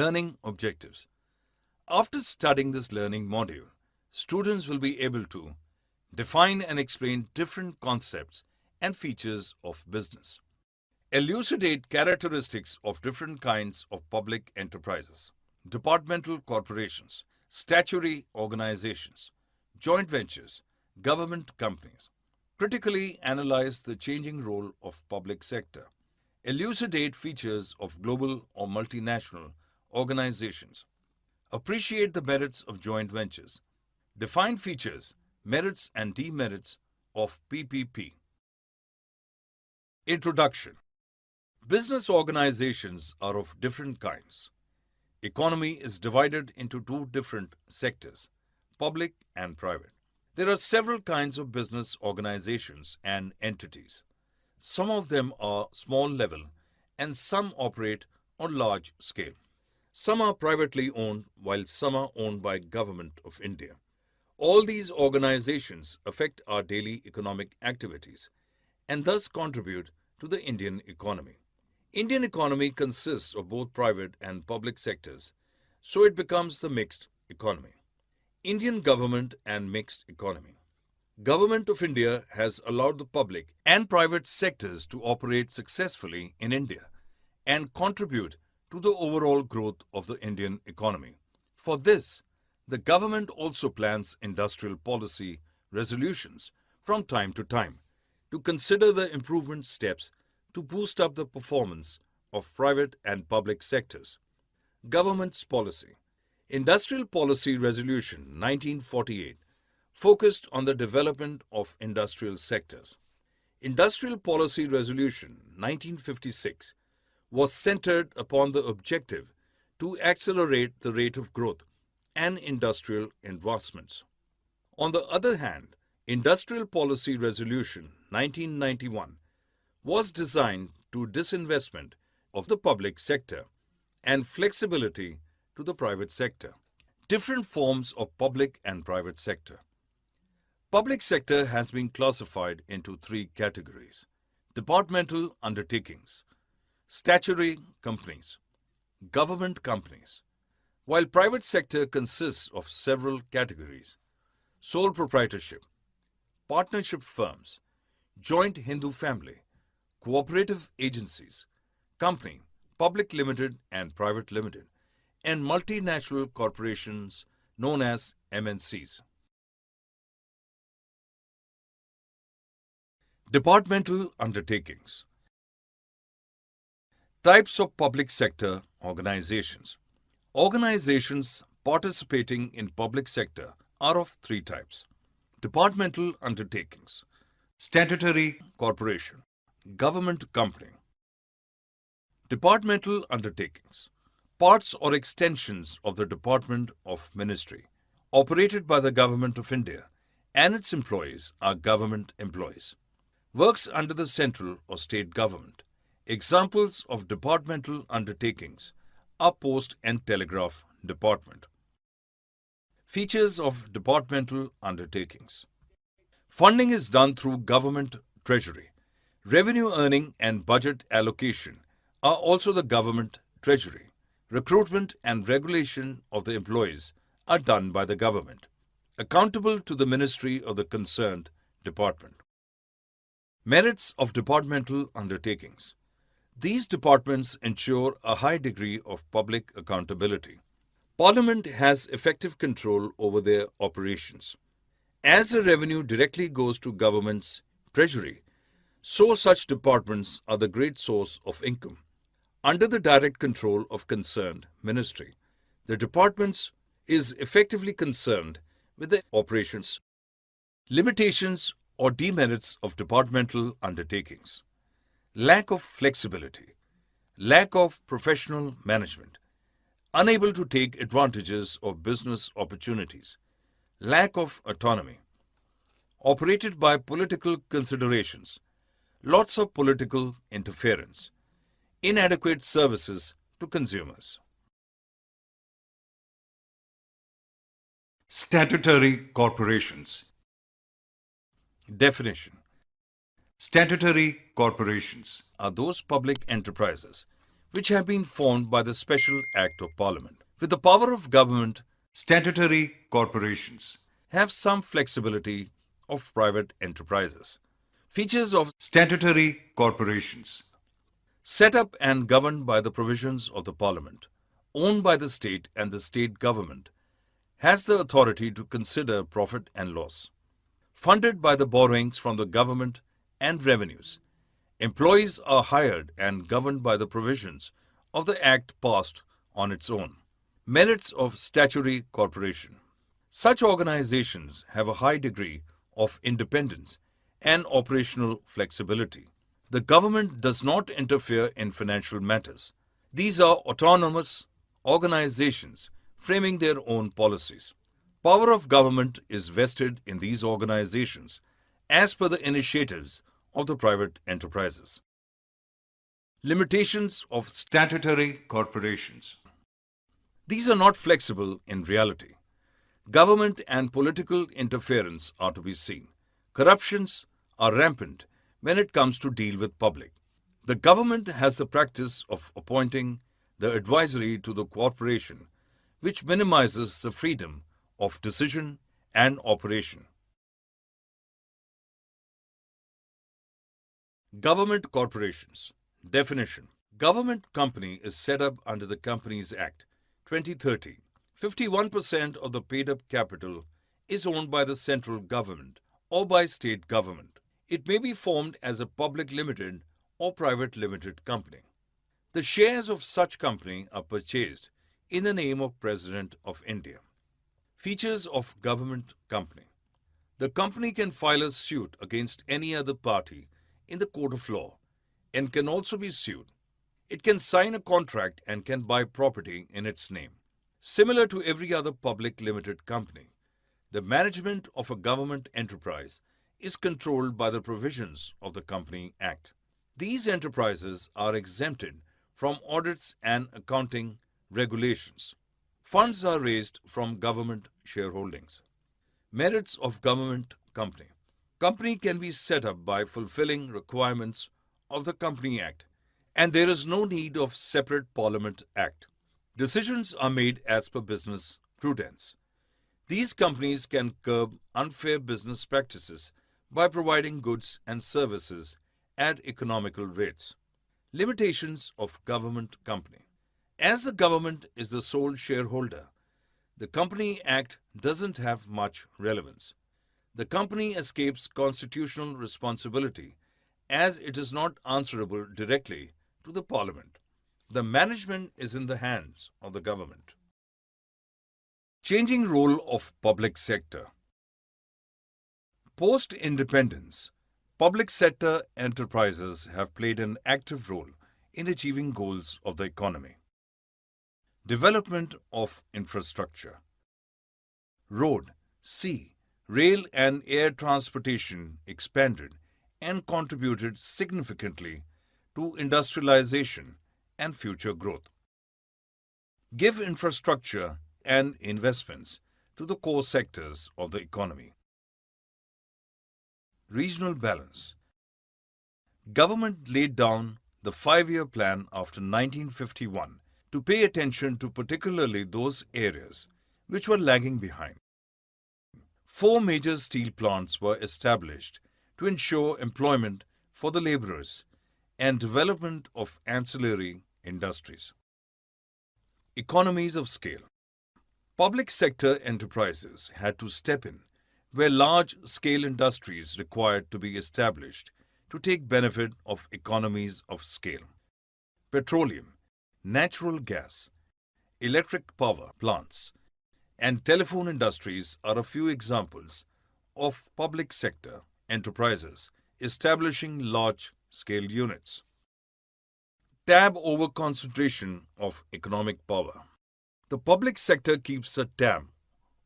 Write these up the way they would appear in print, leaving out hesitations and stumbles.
Learning objectives. After studying this learning module, students will be able to define and explain different concepts and features of business. Elucidate characteristics of different kinds of public enterprises, departmental corporations, statutory organizations, joint ventures, government companies. Critically analyze the changing role of public sector. Elucidate features of global or multinational organizations. Appreciate the merits of joint ventures. Define features, merits and demerits of PPP. Introduction. Business organizations are of different kinds. Economy is divided into two different sectors, public and private. There are several kinds of business organizations and entities. Some of them are small level and some operate on large scale. Some are privately owned while some are owned by Government of India. All these organizations affect our daily economic activities and thus contribute to the Indian economy. Indian economy consists of both private and public sectors, so it becomes the mixed economy. Indian government and mixed economy. Government of India has allowed the public and private sectors to operate successfully in India and contribute to the overall growth of the Indian economy. For this, the government also plans industrial policy resolutions from time to time to consider the improvement steps to boost up the performance of private and public sectors. Government's policy. Industrial Policy Resolution 1948 focused on the development of industrial sectors. Industrial Policy Resolution 1956 was centered upon the objective to accelerate the rate of growth and industrial investments. On the other hand, Industrial Policy Resolution 1991 was designed to disinvestment of the public sector and flexibility to the private sector. Different forms of public and private sector. Public sector has been classified into three categories: departmental undertakings, statutory companies, government companies, while private sector consists of several categories: sole proprietorship, partnership firms, joint Hindu family, cooperative agencies, company, public limited and private limited, and multinational corporations known as MNCs. Departmental undertakings. Types of public sector organizations. Organizations participating in public sector are of three types: departmental undertakings, statutory corporation, government company. Departmental undertakings. Parts or extensions of the Department of Ministry, operated by the Government of India, and its employees are government employees. Works under the central or state government. Examples of departmental undertakings are Post and Telegraph Department. Features of departmental undertakings. Funding is done through government treasury. Revenue earning and budget allocation are also the government treasury. Recruitment and regulation of the employees are done by the government, accountable to the ministry of the concerned department. Merits of departmental undertakings. These departments ensure a high degree of public accountability. Parliament has effective control over their operations. As the revenue directly goes to government's treasury, so such departments are the great source of income. Under the direct control of concerned ministry, the departments is effectively concerned with the operations. Limitations or demerits of departmental undertakings. Lack of flexibility, lack of professional management, unable to take advantages of business opportunities, lack of autonomy, operated by political considerations, lots of political interference, inadequate services to consumers. Statutory corporations. Definition. Statutory corporations are those public enterprises which have been formed by the Special Act of Parliament. With the power of government, statutory corporations have some flexibility of private enterprises. Features of statutory corporations: set up and governed by the provisions of the Parliament, owned by the state, and the state government has the authority to consider profit and loss. Funded by the borrowings from the government and revenues, employees are hired and governed by the provisions of the Act passed on its own. Merits of statutory corporation: such organizations have a high degree of independence and operational flexibility. The government does not interfere in financial matters. These are autonomous organizations framing their own policies. Power of government is vested in these organizations as per the initiatives of the private enterprises. Limitations of statutory corporations: these are not flexible in reality. Government and political interference are to be seen. Corruptions are rampant when it comes to deal with public. The government has the practice of appointing the advisory to the corporation, which minimizes the freedom of decision and operation. Government corporations. Definition: government company is set up under the Companies Act 2013. 51% of the paid-up capital is owned by the central government or by state government. It may be formed as a public limited or private limited company. The shares of such company are purchased in the name of President of India. Features of government company: the company can file a suit against any other party in the court of law and can also be sued. It can sign a contract and can buy property in its name. Similar to every other public limited company, the management of a government enterprise is controlled by the provisions of the Company Act. These enterprises are exempted from audits and accounting regulations. Funds are raised from government shareholdings. Merits of government company: company can be set up by fulfilling requirements of the Company Act, and there is no need of separate Parliament Act. Decisions are made as per business prudence. These companies can curb unfair business practices by providing goods and services at economical rates. Limitations of government company: as the government is the sole shareholder, the Company Act doesn't have much relevance. The company escapes constitutional responsibility as it is not answerable directly to the Parliament. The management is in the hands of the government. Changing role of public sector. Post-independence, public sector enterprises have played an active role in achieving goals of the economy. Development of infrastructure. Road, sea, rail and air transportation expanded and contributed significantly to industrialization and future growth. Give infrastructure and investments to the core sectors of the economy. Regional balance. Government laid down the 5-year plan after 1951 to pay attention to particularly those areas which were lagging behind. 4 major steel plants were established to ensure employment for the laborers and development of ancillary industries. Economies of scale. Public sector enterprises had to step in where large-scale industries required to be established to take benefit of economies of scale. Petroleum, natural gas, electric power plants, and telephone industries are a few examples of public sector enterprises establishing large-scale units. Tab over concentration of economic power. The public sector keeps a tab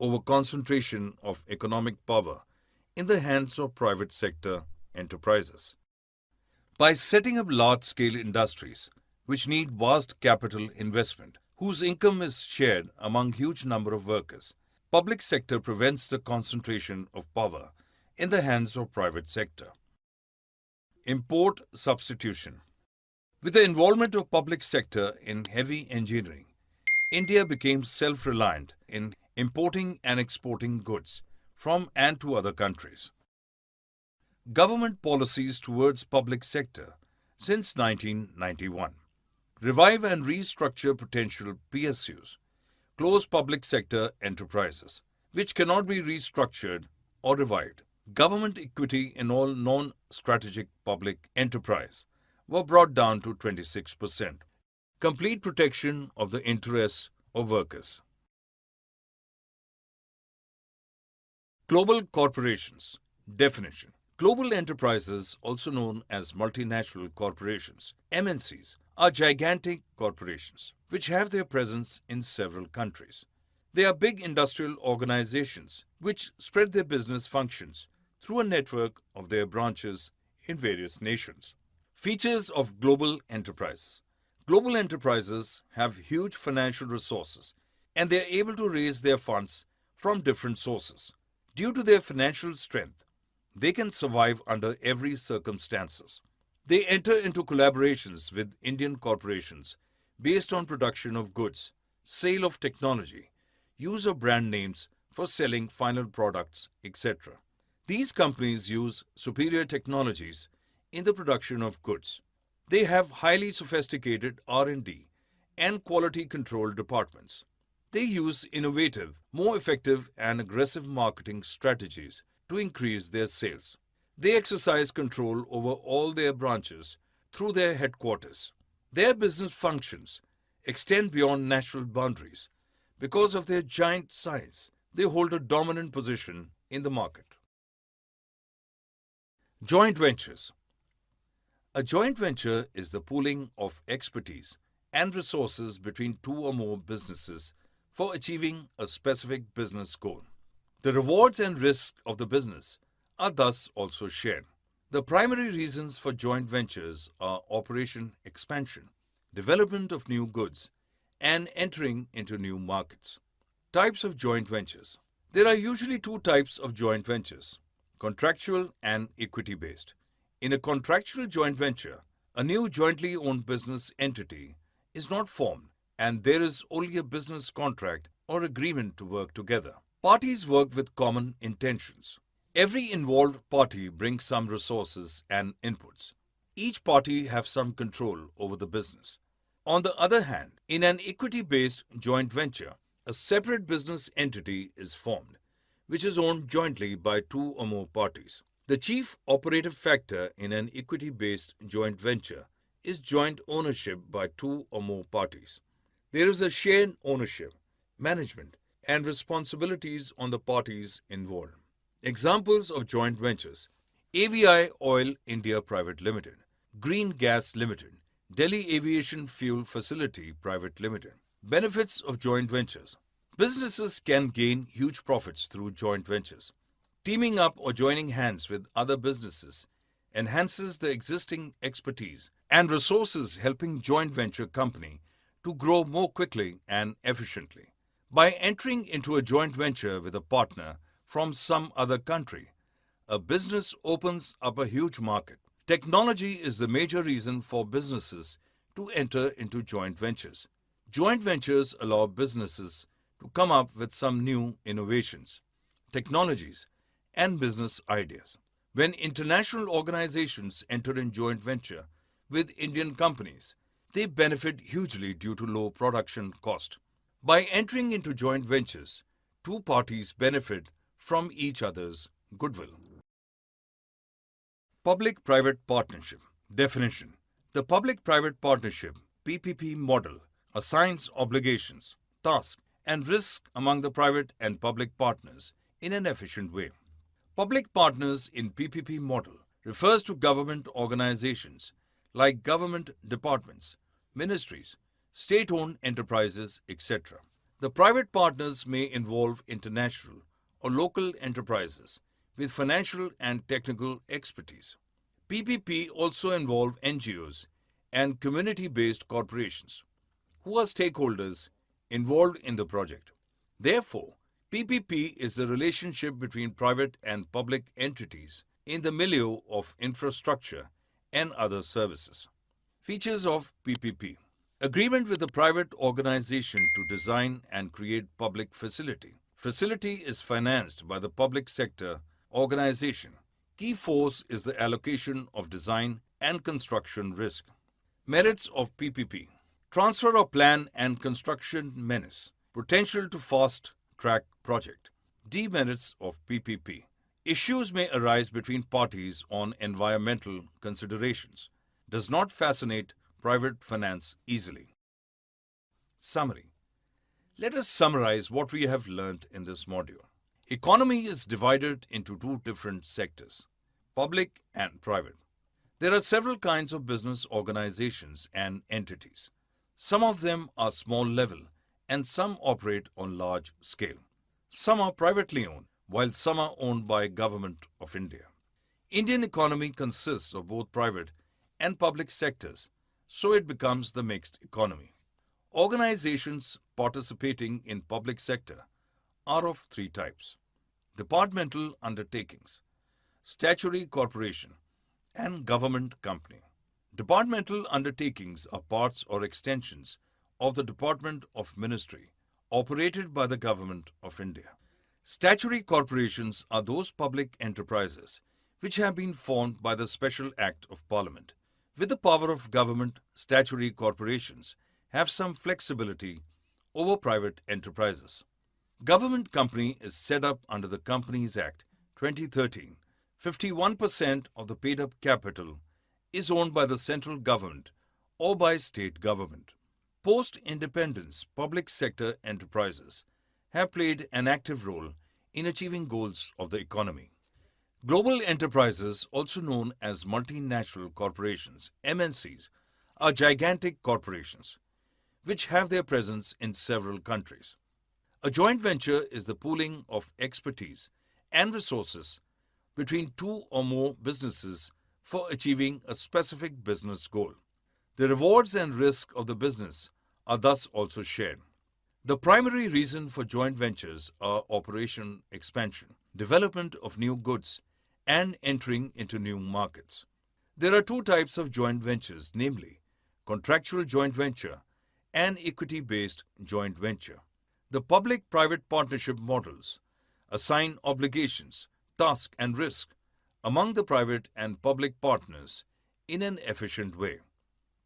over concentration of economic power in the hands of private sector enterprises. By setting up large-scale industries, which need vast capital investment, whose income is shared among huge number of workers, public sector prevents the concentration of power in the hands of private sector. Import substitution. With the involvement of public sector in heavy engineering, India became self-reliant in importing and exporting goods from and to other countries. Government policies towards public sector since 1991. Revive and restructure potential PSUs, close public sector enterprises, which cannot be restructured or revived. Government equity in all non-strategic public enterprise were brought down to 26%. Complete protection of the interests of workers. Global corporations. Definition. Global enterprises, also known as multinational corporations, MNCs, are gigantic corporations which have their presence in several countries. They are big industrial organizations which spread their business functions through a network of their branches in various nations. Features of global enterprises. Global enterprises have huge financial resources and they are able to raise their funds from different sources. Due to their financial strength, they can survive under every circumstances. They enter into collaborations with Indian corporations based on production of goods, sale of technology, use of brand names for selling final products, etc. These companies use superior technologies in the production of goods. They have highly sophisticated R&D and quality control departments. They use innovative, more effective and aggressive marketing strategies to increase their sales. They exercise control over all their branches through their headquarters. Their business functions extend beyond national boundaries. Because of their giant size, they hold a dominant position in the market. Joint ventures. A joint venture is the pooling of expertise and resources between two or more businesses for achieving a specific business goal. The rewards and risks of the business are thus also shared. The primary reasons for joint ventures are operation expansion, development of new goods, and entering into new markets. Types of joint ventures. There are usually two types of joint ventures, contractual and equity-based. In a contractual joint venture, a new jointly owned business entity is not formed and there is only a business contract or agreement to work together. Parties work with common intentions. Every involved party brings some resources and inputs. Each party has some control over the business. On the other hand, in an equity-based joint venture, a separate business entity is formed, which is owned jointly by two or more parties. The chief operative factor in an equity-based joint venture is joint ownership by two or more parties. There is a shared ownership, management, and responsibilities on the parties involved. Examples of joint ventures: AVI Oil India Private Limited, Green Gas Limited, Delhi Aviation Fuel Facility Private Limited. Benefits of joint ventures. Businesses can gain huge profits through joint ventures. Teaming up or joining hands with other businesses enhances the existing expertise and resources, helping joint venture company to grow more quickly and efficiently. By entering into a joint venture with a partner from some other country, a business opens up a huge market. Technology is the major reason for businesses to enter into joint ventures. Joint ventures allow businesses to come up with some new innovations, technologies, and business ideas. When international organizations enter in joint venture with Indian companies, they benefit hugely due to low production cost. By entering into joint ventures, two parties benefit from each other's goodwill. Public-private partnership. Definition. The public-private partnership (PPP) model assigns obligations, tasks, and risks among the private and public partners in an efficient way. Public partners in PPP model refers to government organizations like government departments, ministries, state-owned enterprises, etc. The private partners may involve international or local enterprises with financial and technical expertise. PPP also involve NGOs and community-based corporations who are stakeholders involved in the project. Therefore, PPP is the relationship between private and public entities in the milieu of infrastructure and other services. Features of PPP. Agreement with a private organization to design and create public facility. Facility is financed by the public sector organization. Key force is the allocation of design and construction risk. Merits of PPP. Transfer of plan and construction menace. Potential to fast track project. Demerits of PPP. Issues may arise between parties on environmental considerations. Does not fascinate private finance easily. Summary. Let us summarize what we have learned in this module. Economy is divided into two different sectors, public and private. There are several kinds of business organizations and entities. Some of them are small level and some operate on large scale. Some are privately owned, while some are owned by Government of India. Indian economy consists of both private and public sectors, so it becomes the mixed economy. Organizations participating in public sector are of three types: departmental undertakings, statutory corporation, and government company. Departmental undertakings are parts or extensions of the Department of Ministry operated by the Government of India. Statutory corporations are those public enterprises which have been formed by the Special Act of Parliament. With the power of government, statutory corporations have some flexibility over private enterprises. Government company is set up under the Companies Act 2013. 51% of the paid-up capital is owned by the central government or by state government. Post-independence, public sector enterprises have played an active role in achieving goals of the economy. Global enterprises, also known as multinational corporations, MNCs, are gigantic corporations which have their presence in several countries. A joint venture is the pooling of expertise and resources between two or more businesses for achieving a specific business goal. The rewards and risk of the business are thus also shared. The primary reason for joint ventures are operation expansion, development of new goods, and entering into new markets. There are two types of joint ventures, namely contractual joint venture and equity-based joint venture. The public-private partnership models assign obligations, task, and risk among the private and public partners in an efficient way.